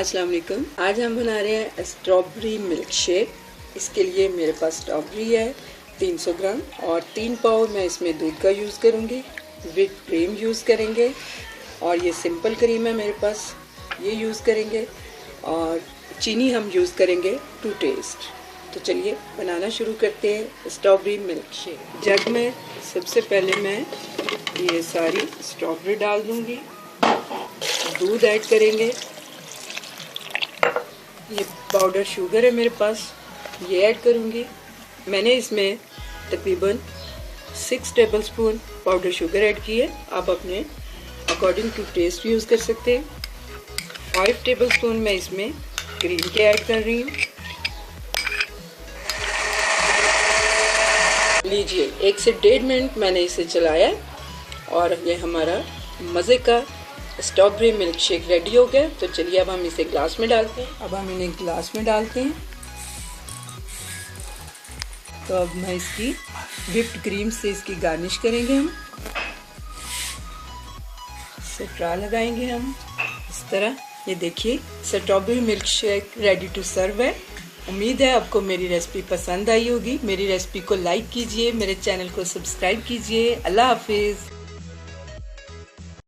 अस्सलाम वालेकुम। आज हम बना रहे हैं स्ट्रॉबेरी मिल्क शेक। इसके लिए मेरे पास स्ट्रॉबेरी है 300 ग्राम और 3 पाव मैं इसमें दूध का यूज़ करूँगी। विप क्रीम यूज़ करेंगे और ये सिंपल क्रीम है मेरे पास, ये यूज़ करेंगे और चीनी हम यूज़ करेंगे टू टेस्ट। तो चलिए बनाना शुरू करते हैं स्ट्रॉबेरी मिल्क शेक। जग में सबसे पहले मैं ये सारी स्ट्रॉबेरी डाल दूँगी, दूध ऐड करेंगे, ये पाउडर शुगर है मेरे पास, ये ऐड करूँगी। मैंने इसमें तकरीबन 6 टेबलस्पून पाउडर शुगर ऐड की है। आप अपने अकॉर्डिंग टू टेस्ट यूज़ कर सकते हैं। 5 टेबलस्पून मैं इसमें क्रीम के ऐड कर रही हूँ। लीजिए 1 से 1.5 मिनट मैंने इसे चलाया और ये हमारा मज़े का स्ट्रॉबेरी मिल्क शेक रेडी हो गया। तो चलिए अब हम इसे ग्लास में डालते हैं। अब हम इन्हें ग्लास में डालते हैं। तो अब मैं इसकी व्हिप्ड क्रीम से इसकी गार्निश करेंगे। हम स्ट्रॉ लगाएंगे हम इस तरह। ये देखिए strawberry milkshake ready to serve है। उम्मीद है आपको मेरी रेसिपी पसंद आई होगी। मेरी रेसिपी को लाइक कीजिए, मेरे चैनल को सब्सक्राइब कीजिए। अल्लाह हाफिज़।